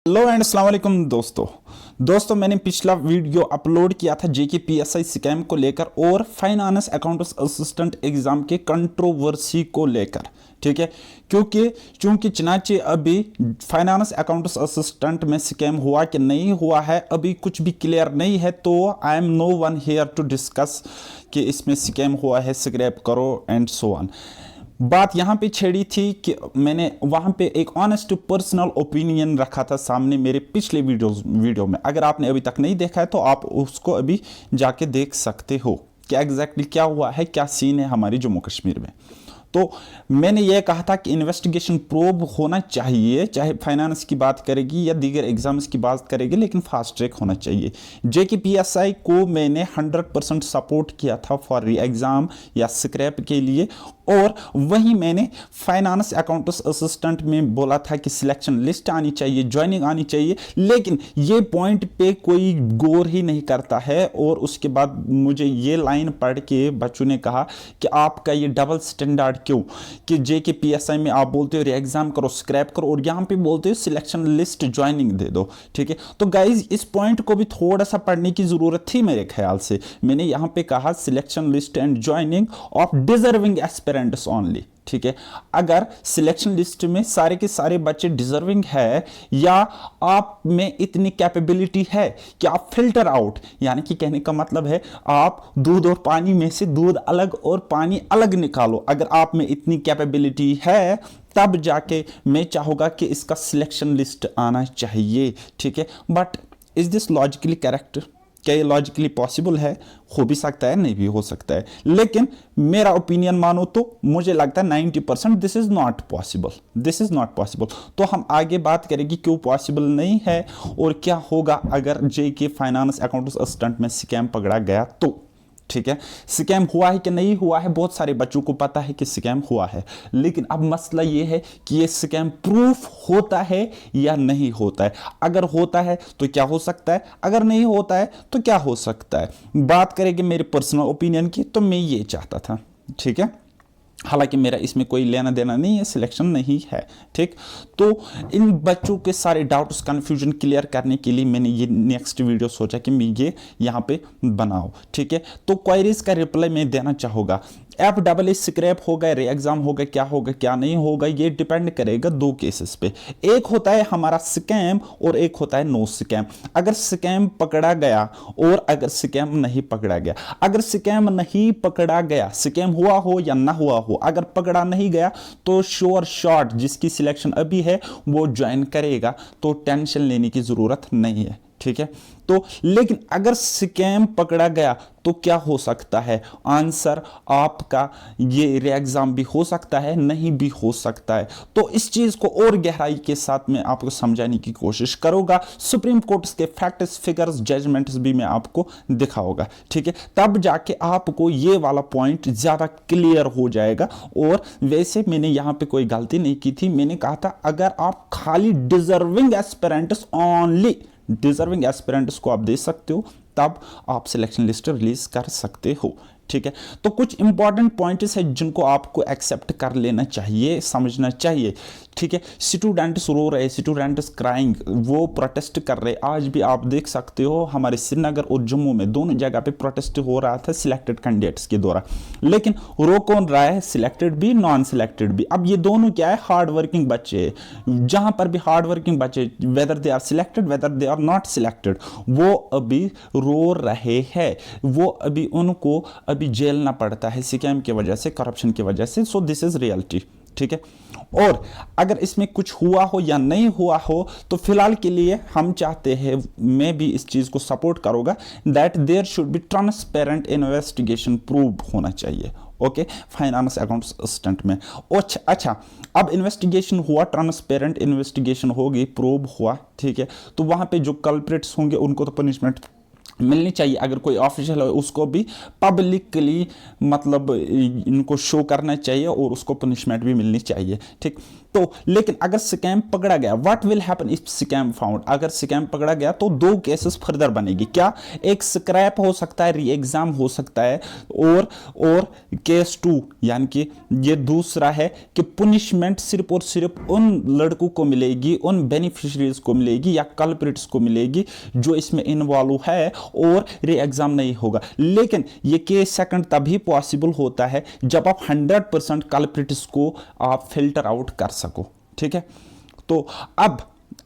Hello and अस्सलाम वालेकुम दोस्तों मैंने पिछला वीडियो अपलोड किया था जेके पीएसआई स्कैम को लेकर और फाइनेंस अकाउंटेंट असिस्टेंट एग्जाम के कंट्रोवर्सी को लेकर। ठीक है, क्योंकि चुनाचे अभी फाइनेंस अकाउंटेंट असिस्टेंट में स्कैम हुआ कि नहीं हुआ है अभी कुछ भी क्लियर नहीं है, तो I am no one here to discuss कि इसमें स्कैम हुआ है, स्क्रैप करो एंड सो ऑन। बात यहाँ पे छेड़ी थी कि मैंने वहाँ पे एक ऑनेस्ट पर्सनल ओपिनियन रखा था सामने मेरे पिछले वीडियो में। अगर आपने अभी तक नहीं देखा है तो आप उसको अभी जाके देख सकते हो कि एग्जैक्टली क्या हुआ है, क्या सीन है हमारी जम्मू कश्मीर में। तो मैंने यह कहा था कि इन्वेस्टिगेशन प्रोब होना चाहिए, चाहे फाइनेंस की बात करेगी या दीगर एग्जाम्स की बात करेगी, लेकिन फास्ट ट्रैक होना चाहिए। जेके पीएसआई को मैंने 100% सपोर्ट किया था फॉर री एग्जाम या स्क्रैप के लिए, और वहीं मैंने फाइनेंस अकाउंटेंट असिस्टेंट में बोला था कि सिलेक्शन लिस्ट आनी चाहिए, ज्वाइनिंग आनी चाहिए, लेकिन ये पॉइंट पे कोई गौर ही नहीं करता है। और उसके बाद मुझे ये लाइन पढ़ के बच्चों ने कहा कि आपका ये डबल स्टैंडर्ड क्यों, कि जेके पीएसआई में आप बोलते हो री एग्जाम करो, स्क्रैप करो, और यहाँ पे बोलते हो सिलेक्शन लिस्ट ज्वाइनिंग दे दो। ठीक है, तो गाइज इस पॉइंट को भी थोड़ा सा पढ़ने की जरूरत थी मेरे ख्याल से। मैंने यहाँ पे कहा selection list and joining of deserving aspirants only. ठीक है, अगर सिलेक्शन लिस्ट में सारे के सारे बच्चे डिजर्विंग है या आप में इतनी कैपेबिलिटी है कि आप फिल्टर आउट, यानी कि कहने का मतलब है आप दूध और पानी में से दूध अलग और पानी अलग निकालो। अगर आप में इतनी कैपेबिलिटी है तब जाके मैं चाहूंगा कि इसका सिलेक्शन लिस्ट आना चाहिए। ठीक है, but is this logically correct? क्या ये लॉजिकली पॉसिबल है? हो भी सकता है, नहीं भी हो सकता है, लेकिन मेरा ओपिनियन मानो तो मुझे लगता है 90% दिस इज नॉट पॉसिबल। तो हम आगे बात करेंगे क्यों पॉसिबल नहीं है और क्या होगा अगर जेके फाइनेंस अकाउंटेंट असिस्टेंट में स्कैम पकड़ा गया तो। ठीक है, स्कैम हुआ है कि नहीं हुआ है, बहुत सारे बच्चों को पता है कि स्कैम हुआ है, लेकिन अब मसला यह है कि ये स्कैम प्रूफ होता है या नहीं होता है। अगर होता है तो क्या हो सकता है, अगर नहीं होता है तो क्या हो सकता है। बात करेंगे मेरे पर्सनल ओपिनियन की, तो मैं ये चाहता था, ठीक है, हालांकि मेरा इसमें कोई लेना देना नहीं है, सिलेक्शन नहीं है। ठीक, तो इन बच्चों के सारे डाउट्स कंफ्यूजन क्लियर करने के लिए मैंने ये नेक्स्ट वीडियो सोचा कि मैं ये यहाँ पे बनाऊँ। ठीक है, तो क्वेरीज का रिप्लाई मैं देना चाहूँगा। FEE स्क्रैप होगा, री एग्जाम होगा, क्या होगा क्या नहीं होगा, ये डिपेंड करेगा दो केसेस पे। एक होता है हमारा स्कैम और एक होता है नो स्कैम। अगर स्कैम पकड़ा गया और अगर स्कैम नहीं पकड़ा गया, अगर स्कैम नहीं पकड़ा गया, स्कैम हुआ हो या ना हुआ हो, अगर पकड़ा नहीं गया तो श्योर शॉट जिसकी सिलेक्शन अभी है वो ज्वाइन करेगा, तो टेंशन लेने की जरूरत नहीं है। ठीक है, तो लेकिन अगर स्कैम पकड़ा गया तो क्या हो सकता है? आंसर आपका ये री एग्जाम भी हो सकता है, नहीं भी हो सकता है। तो इस चीज को और गहराई के साथ मैं आपको समझाने की कोशिश करूंगा। सुप्रीम कोर्ट के फैक्ट्स, फिगर्स, जजमेंट्स भी मैं आपको दिखाऊंगा। ठीक है, तब जाके आपको ये वाला पॉइंट ज्यादा क्लियर हो जाएगा। और वैसे मैंने यहां पे कोई गलती नहीं की थी, मैंने कहा था अगर आप खाली deserving aspirants only, deserving aspirants को आप दे सकते हो, तब आप सिलेक्शन लिस्ट रिलीज कर सकते हो। ठीक है, तो कुछ इंपॉर्टेंट पॉइंट्स है जिनको आपको एक्सेप्ट कर लेना चाहिए, समझना चाहिए। ठीक है, स्टूडेंट्स रो रहे, स्टूडेंट्स क्राइंग, वो प्रोटेस्ट कर रहे। आज भी आप देख सकते हो हमारे श्रीनगर और जम्मू में दोनों जगह पे प्रोटेस्ट हो रहा था सिलेक्टेड कैंडिडेट्स के द्वारा, लेकिन रो कौन रहा है? सिलेक्टेड भी, नॉन सिलेक्टेड भी। अब ये दोनों क्या है? हार्ड वर्किंग बच्चे। जहां पर भी हार्ड वर्किंग बच्चे, whether they are selected whether they are not selected, वो अभी रो रहे हैं, वो अभी उनको अभी झेलना पड़ता है स्कैम की वजह से, करप्शन की वजह से। So this is reality. ठीक है, और अगर इसमें कुछ हुआ हो या नहीं हुआ हो तो फिलहाल के लिए हम चाहते हैं, मैं भी इस चीज को सपोर्ट करूंगा, that there should be transparent investigation prove होना चाहिए। ओके, फाइनेंस अकाउंट्स असिस्टेंट में। अच्छा, अब इन्वेस्टिगेशन हुआ, ट्रांसपेरेंट इन्वेस्टिगेशन होगी, प्रूव हुआ, ठीक है, तो वहां पे जो कल्प्रिट्स होंगे उनको तो पनिशमेंट मिलनी चाहिए। अगर कोई ऑफिशियल है उसको भी पब्लिकली मतलब इनको शो करना चाहिए और उसको पनिशमेंट भी मिलनी चाहिए। ठीक, तो लेकिन अगर स्कैम पकड़ा गया, what will happen if scam found, अगर स्कैम पकड़ा गया तो दो केसेस फर्दर बनेगी। क्या? एक स्क्रैप हो सकता है, री एग्जाम हो सकता है, और केस 2 यानी कि ये दूसरा है कि पुनिशमेंट सिर्फ और सिर्फ उन लड़कों को मिलेगी, उन बेनिफिशियरीज को मिलेगी या कल्प्रिट्स को मिलेगी जो इसमें इन्वॉल्व है, और री एग्जाम नहीं होगा। लेकिन ये केस सेकंड तभी पॉसिबल होता है जब आप 100% कल्प्रिट्स को आप फिल्टर आउट कर सको। ठीक है, तो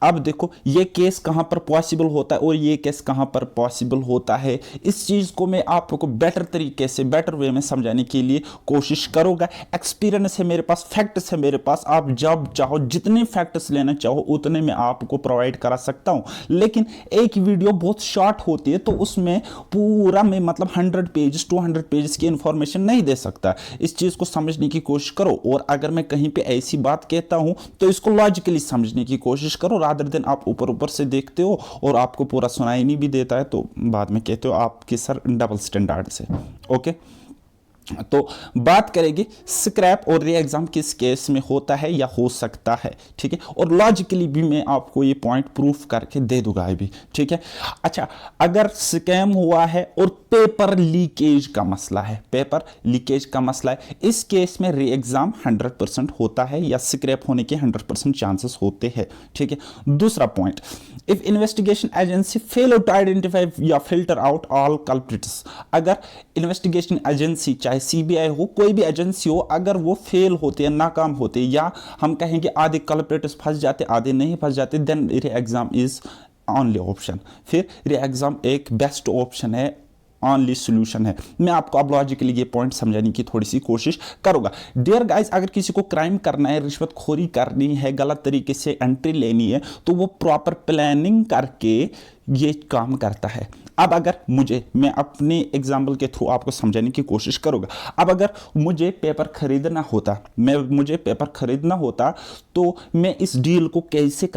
अब देखो ये केस कहां पर पॉसिबल होता है और ये केस कहां पर पॉसिबल होता है। इस चीज को मैं आपको बेटर तरीके से, बेटर वे में समझाने के लिए कोशिश करूंगा। एक्सपीरियंस है मेरे पास, फैक्ट्स है मेरे पास, आप जब चाहो जितने फैक्ट्स लेना चाहो उतने मैं आपको प्रोवाइड करा सकता हूं। लेकिन एक वीडियो बहुत शॉर्ट होती है तो उसमें पूरा मैं मतलब 100 पेजेस 200 पेजेस की इंफॉर्मेशन नहीं दे सकता। इस चीज को समझने की कोशिश करो, और अगर मैं कहीं पे ऐसी बात कहता हूं तो इसको लॉजिकली समझने की कोशिश करो। रादर देन आप ऊपर ऊपर से देखते हो और आपको पूरा सुनाई नहीं भी देता है तो बाद में कहते हो आपके सर डबल स्टैंडर्ड से। ओके, तो बात करेंगे स्क्रैप और री एग्जाम किस केस में होता है या हो सकता है। ठीक है, और लॉजिकली भी मैं आपको ये पॉइंट प्रूफ करके दे दूंगा अभी। ठीक है, अच्छा, अगर स्कैम हुआ है और पेपर लीकेज का मसला है, पेपर लीकेज का मसला है, इस केस में री एग्जाम 100% होता है या स्क्रैप होने के 100% चांसेस होते हैं। ठीक है, दूसरा point, if investigation agency fail to identify या फिल्टर आउट ऑल कल्प्रिट्स, अगर इन्वेस्टिगेशन एजेंसी चाहे सीबीआई हो, कोई भी एजेंसी हो, अगर वो फेल होते हैं, नाकाम होते हैं, या हम कहेंगे आधे कल्प्रिट्स फंस जाते, आधे नहीं फंस जाते, देन री एग्जाम इज ओनली ऑप्शन। फिर री एग्जाम एक बेस्ट ऑप्शन है, ओनली सोल्यूशन है। मैं आपको अब लॉजिकली ये पॉइंट समझाने की थोड़ी सी कोशिश करूंगा। डियर गाइस, अगर किसी को क्राइम करना है, रिश्वतखोरी करनी है, गलत तरीके से एंट्री लेनी है, तो वो प्रॉपर प्लानिंग करके ये काम करता है। अब अगर मैं अपने एग्जाम्पल के थ्रू आपको समझाने की कोशिश करूंगा। अब अगर मुझे पेपर खरीदना होता तो मैं इस डील को कैसे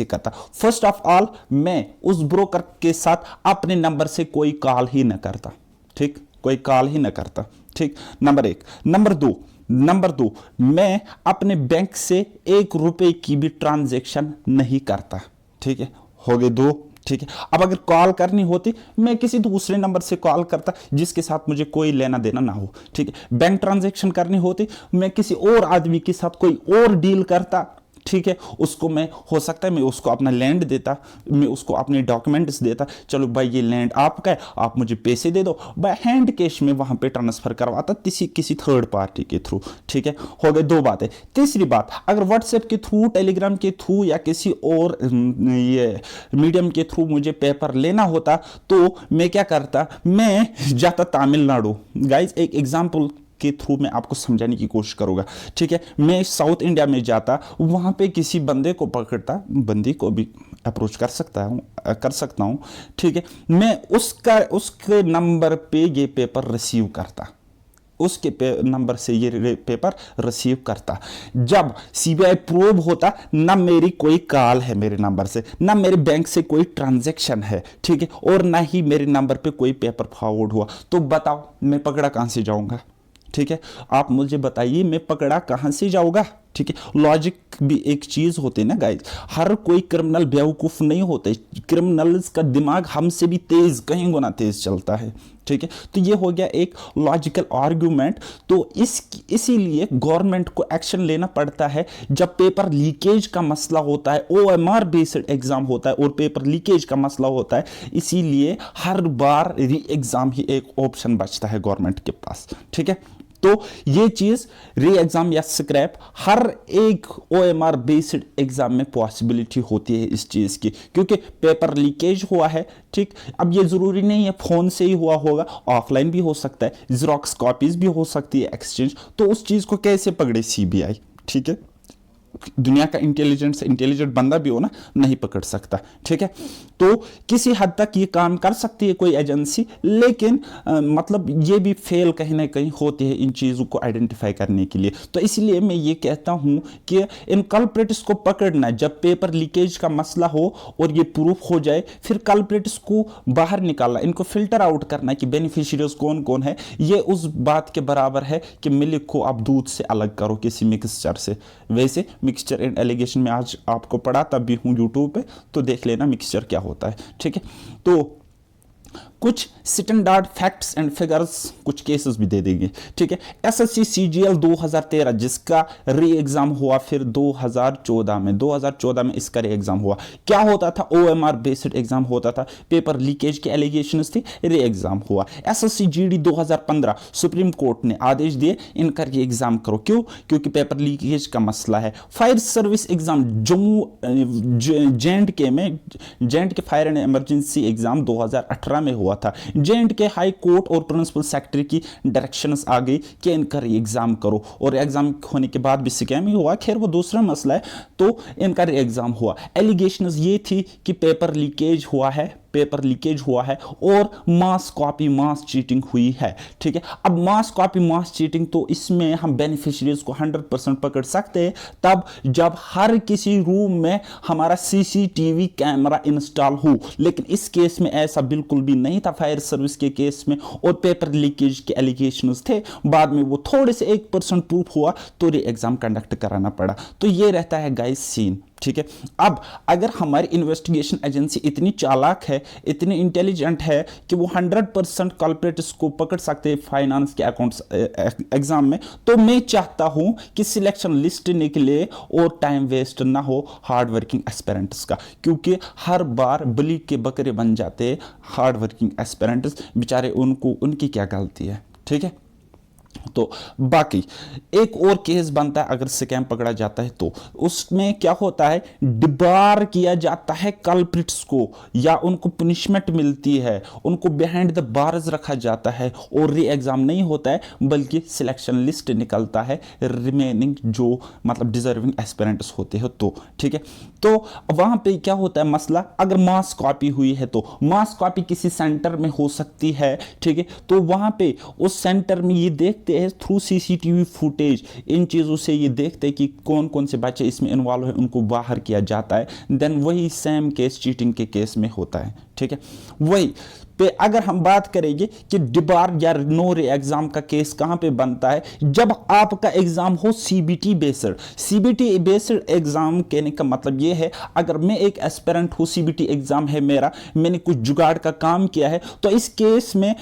करता? फर्स्ट ऑफ ऑल, मैं उस ब्रोकर के साथ अपने नंबर से कोई कॉल ही ना करता। ठीक, कोई कॉल ही ना करता। ठीक, नंबर 1। नंबर दो, मैं अपने बैंक से 1 रुपए की भी ट्रांजैक्शन नहीं करता। ठीक है, हो गए 2। ठीक है, अब अगर कॉल करनी होती मैं किसी दूसरे नंबर से कॉल करता जिसके साथ मुझे कोई लेना देना ना हो। ठीक है, बैंक ट्रांजैक्शन करनी होती मैं किसी और आदमी के साथ कोई और डील करता। ठीक है, उसको मैं, हो सकता है मैं उसको अपना लैंड देता, मैं उसको अपने डॉक्यूमेंट्स देता, चलो भाई ये लैंड आपका है, आप मुझे पैसे दे दो, बाय हैंड कैश में वहां पे ट्रांसफर करवाता किसी थर्ड पार्टी के थ्रू। ठीक है, हो गए 2 बातें। तीसरी बात, अगर व्हाट्सएप के थ्रू, टेलीग्राम के थ्रू या किसी और ये मीडियम के थ्रू मुझे पेपर लेना होता तो मैं क्या करता, मैं जाता तमिलनाडु। गाइस, एक एग्जाम्पल के थ्रू मैं आपको समझाने की कोशिश करूंगा। ठीक है, मैं साउथ इंडिया में जाता, वहां पे किसी बंदे को पकड़ता, बंदी को भी अप्रोच कर सकता हूं। ठीक है, मैं उसके नंबर पे ये पेपर रिसीव करता, नंबर से ये पेपर रिसीव करता। जब सीबीआई प्रोब होता, ना मेरी कोई कॉल है मेरे नंबर से, ना मेरे बैंक से कोई ट्रांजैक्शन है। ठीक है, और ना ही मेरे नंबर पे कोई पेपर फॉरवर्ड हुआ, तो बताओ मैं पकड़ा कहां से जाऊंगा? ठीक है, आप मुझे बताइए मैं पकड़ा कहां से जाऊंगा? ठीक है, लॉजिक भी एक चीज होती है ना गाइस, हर कोई क्रिमिनल बेवकूफ नहीं होते, क्रिमिनल्स का दिमाग हमसे भी तेज, कहीं गुना तेज चलता है। ठीक है, तो ये हो गया एक लॉजिकल आर्गुमेंट। तो इसीलिए गवर्नमेंट को एक्शन लेना पड़ता है जब पेपर लीकेज का मसला होता है, ओएमआर बेस्ड एग्जाम होता है और पेपर लीकेज का मसला होता है, इसीलिए हर बार री एग्जाम ही एक ऑप्शन बचता है गवर्नमेंट के पास। ठीक है, तो ये चीज री एग्जाम या स्क्रैप हर एक ओएमआर बेस्ड एग्जाम में पॉसिबिलिटी होती है इस चीज की, क्योंकि पेपर लीकेज हुआ है। ठीक, अब ये जरूरी नहीं है फोन से ही हुआ होगा, ऑफलाइन भी हो सकता है, जेरोक्स कॉपीज भी हो सकती है, एक्सचेंज। तो उस चीज को कैसे पकड़े सीबीआई? ठीक है, दुनिया का इंटेलिजेंट से इंटेलिजेंट बंदा भी हो ना, नहीं पकड़ सकता। ठीक है, तो किसी हद तक ये काम कर सकती है कोई एजेंसी, लेकिन मतलब ये भी फेल कहीं ना कहीं होती है इन चीज़ों को आइडेंटिफाई करने के लिए। तो इसलिए मैं ये कहता हूं कि इन कल्प्रिट्स को पकड़ना, जब पेपर लीकेज का मसला हो और ये प्रूफ हो जाए, फिर कल्प्रिट्स को बाहर निकालना, इनको फिल्टर आउट करना कि बेनिफिशियरीज कौन कौन है, ये उस बात के बराबर है कि मिल्क को आप दूध से अलग करो किसी मिक्सचर से। वैसे मिक्सचर एंड एलिगेशन में आज आपको पढ़ाता भी हूं यूट्यूब पे, तो देख लेना मिक्सचर क्या होता है। ठीक है, तो कुछ स्टैंडर्ड फैक्ट्स एंड फिगर्स, कुछ केसेस भी दे देंगे। ठीक है, एसएससी सीजीएल 2013 जिसका री एग्जाम हुआ फिर 2014 में इसका री एग्जाम हुआ। क्या होता था, ओएमआर बेस्ड एग्जाम होता था, पेपर लीकेज के एलिगेशंस थी, री एग्जाम हुआ। एसएससी जीडी 2015 सुप्रीम कोर्ट ने आदेश दिए इनका री एग्जाम करो। क्यों? क्योंकि पेपर लीकेज का मसला है। Fire service exam Jammu J&K fire and emergency exam 2018 में हुआ था। जे.एंड.के हाई कोर्ट और प्रिंसिपल सेक्रेटरी की डायरेक्शंस आ गई कि इनका री एग्जाम करो, और एग्जाम होने के बाद भी स्कैम ही हुआ, खैर वो दूसरा मसला है। तो इनका री एग्जाम हुआ। एलिगेशंस ये थी कि पेपर लीकेज हुआ है और मास कॉपी मास चीटिंग हुई है। ठीक है, अब मास कॉपी मास चीटिंग, तो इसमें हम बेनिफिशियरीज को 100% पकड़ सकते हैं तब जब हर किसी रूम में हमारा सीसीटीवी कैमरा इंस्टॉल हो, लेकिन इस केस में ऐसा बिल्कुल भी नहीं था। फायर सर्विस के केस में और पेपर लीकेज के एलिगेशंस थे, बाद में वो थोड़े से 1% प्रूफ हुआ तो री एग्जाम कंडक्ट कराना पड़ा। तो ये रहता है गाइस सीन। ठीक है, अब अगर हमारी इन्वेस्टिगेशन एजेंसी इतनी चालाक है, इतनी इंटेलिजेंट है कि वो 100% कल्प्रिट्स को पकड़ सकते हैं फाइनेंस के अकाउंट्स एग्जाम में, तो मैं चाहता हूं कि सिलेक्शन लिस्ट निकले और टाइम वेस्ट ना हो हार्ड वर्किंग एस्पिरेंट्स का, क्योंकि हर बार बलि के बकरे बन जाते हैं हार्ड वर्किंग एस्पिरेंट्स, बेचारे उनकी क्या गलती है। ठीक है, तो बाकी एक और केस बनता है अगर स्कैम पकड़ा जाता है तो उसमें क्या होता है, डिबार किया जाता है कल्प्रिट्स को, या उनको पनिशमेंट मिलती है, उनको बिहाइंड द बार्स रखा जाता है और री एग्जाम नहीं होता है, बल्कि सिलेक्शन लिस्ट निकलता है रिमेनिंग जो मतलब डिजर्विंग एस्पिरेंट्स होते हैं। तो ठीक है, तो वहां पे क्या होता है मसला, अगर मास कॉपी हुई है तो मास कॉपी किसी सेंटर में हो सकती है। ठीक है, तो वहां पे उस सेंटर में ये देखते हैं थ्रू सीसीटीवी फुटेज, इन चीज़ों से ये देखते हैं कि कौन कौन से बच्चे इसमें इन्वॉल्व है, उनको बाहर किया जाता है। देन वही सेम केस चीटिंग के केस में होता है। ठीक है, वही पे अगर हम बात करेंगे कि डिबार या नो रे एग्जाम का केस कहां पे बनता है, जब आपका एग्जाम हो सीबीटी बेस्ड एग्जाम। कहने का मतलब ये है, अगर मैं एक एस्पिरेंट हूं, सीबीटी एग्जाम है मेरा, मैंने कुछ जुगाड़ का काम किया है, तो इस केस में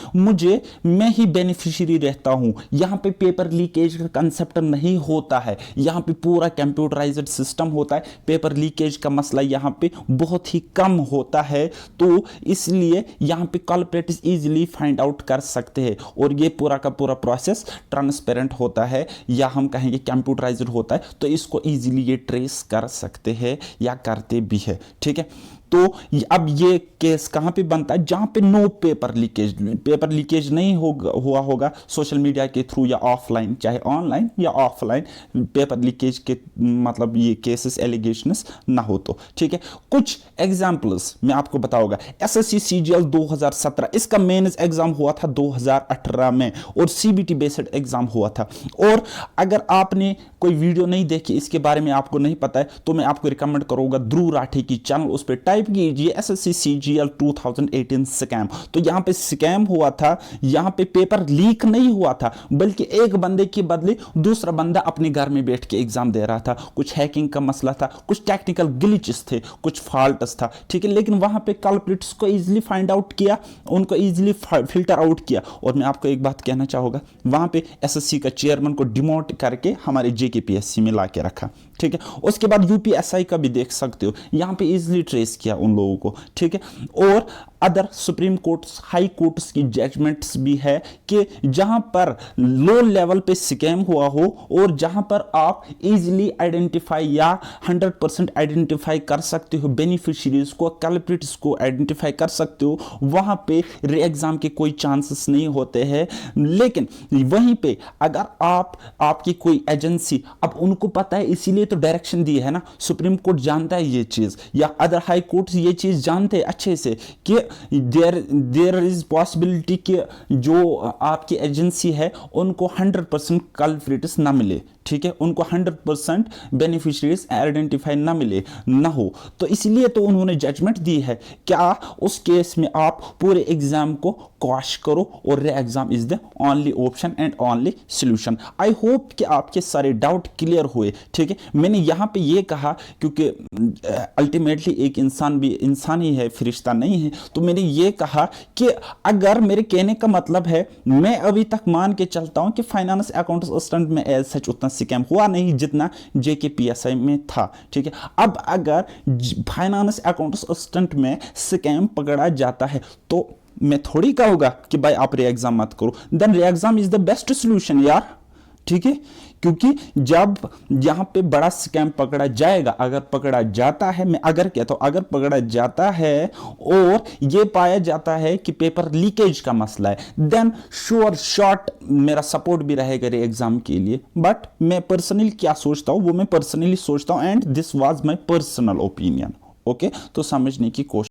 मैं ही बेनिफिशियरी रहता हूं। यहां पे पेपर लीकेज का कंसेप्ट नहीं होता है, यहां पे पूरा कंप्यूटराइज्ड सिस्टम होता है। पेपर लीकेज का मसला यहां पे बहुत ही कम होता है, तो इसलिए यहां पे कल्प्रिट्स इजीली फाइंड आउट कर सकते हैं, और ये पूरा का पूरा प्रोसेस ट्रांसपेरेंट होता है, या हम कहेंगे कंप्यूटराइज्ड होता है, तो इसको इजीली ये ट्रेस कर सकते हैं या करते भी है। ठीक है, तो अब ये केस कहां पे बनता है, जहां पे नो पेपर लीकेज नहीं हुआ होगा सोशल मीडिया के थ्रू या ऑफलाइन, चाहे ऑनलाइन या ऑफलाइन पेपर लीकेज के मतलब ये केसेस एलिगेशंस ना हो तो। ठीक है, कुछ एग्जांपल्स मैं आपको बताऊंगा। एसएससी सीजीएल 2017 इसका मेंस एग्जाम हुआ था 2018 में, और सीबीटी बेस्ड एग्जाम हुआ था। और अगर आपने कोई वीडियो नहीं देखी, इसके बारे में आपको नहीं पता है, तो मैं आपको रिकमेंड करूंगा ध्रुव राठी की चैनल, उस पर टाइप कीजिए एसएससी सीजीएल 2018 स्कैम। तो यहां पे स्कैम हुआ था, यहां पे पेपर लीक नहीं हुआ था, बल्कि एक बंदे के बदले दूसरा बंदा अपने घर में बैठ के एग्जाम दे रहा था। कुछ हैकिंग का मसला था, कुछ टेक्निकल ग्लिचेस थे, कुछ फॉल्ट्स था। ठीक है, लेकिन वहां पे कल्प्रिट्स को इजीली फाइंड आउट किया, उनको इजीली फिल्टर आउट किया। और मैं आपको एक बात कहना चाहूंगा, वहां पे एसएससी का चेयरमैन को डिमोट करके हमारे जेकेपीएससी में ला के रखा। ठीक है, उसके बाद यूपीएसआई का भी देख सकते हो, यहां पे इजीली ट्रेस किया उन लोगों को। ठीक है, और other supreme courts, high courts की जजमेंट्स भी है कि जहां पर लो लेवल पे स्कैम हुआ हो और जहां पर आप इजीली आइडेंटिफाई या 100% आइडेंटिफाई कर सकते हो बेनिफिशियरीज को, कल्प्रिट्स को आइडेंटिफाई कर सकते हो, वहां पे री एग्जाम के कोई चांसेस नहीं होते हैं। लेकिन वहीं पे अगर आपकी कोई एजेंसी, अब उनको पता है इसीलिए तो डायरेक्शन दी है ना, सुप्रीम कोर्ट जानता है ये चीज या अदर हाई कोर्ट्स ये चीज जानते हैं अच्छे से कि देयर इज पॉसिबिलिटी कि जो आपकी एजेंसी है उनको 100% कल्प्रिट्स ना मिले, ठीक है, उनको 100% बेनिफिशियरीज आइडेंटिफाई ना मिले ना हो, तो इसलिए तो उन्होंने जजमेंट दी है। क्या उस केस में आप पूरे एग्जाम को क्वैश करो और रे exam is the only option and only solution. I hope कि आपके सारे डाउट क्लियर हुए, ठीक है। मैंने यहां पे ये कहा क्योंकि अल्टीमेटली एक इंसान भी इंसान ही है, फरिश्ता नहीं है, तो मैंने ये कहा कि अगर मेरे कहने का मतलब है, मैं अभी तक मान के चलता हूं कि फाइनेंस अकाउंट असिस्टेंट में एज सच उतना स्कैम हुआ नहीं जितना जेके पीएसआई में था, ठीक है। अब अगर फाइनेंस अकाउंट असिस्टेंट में स्कैम पकड़ा जाता है तो मैं थोड़ी कहूंगा कि भाई आप रे एग्जाम मत करो, देन रे exam is the best solution यार, ठीक है। क्योंकि जब यहां पे बड़ा स्कैम पकड़ा जाएगा, अगर पकड़ा जाता है, मैं अगर कहता हूं अगर पकड़ा जाता है और ये पाया जाता है कि पेपर लीकेज का मसला है, देन श्योर शॉट मेरा सपोर्ट भी रहेगा रे एग्जाम के लिए। बट मैं पर्सनली क्या सोचता हूं वो मैं पर्सनली सोचता हूं and this was my personal opinion, okay. तो समझने की कोशिश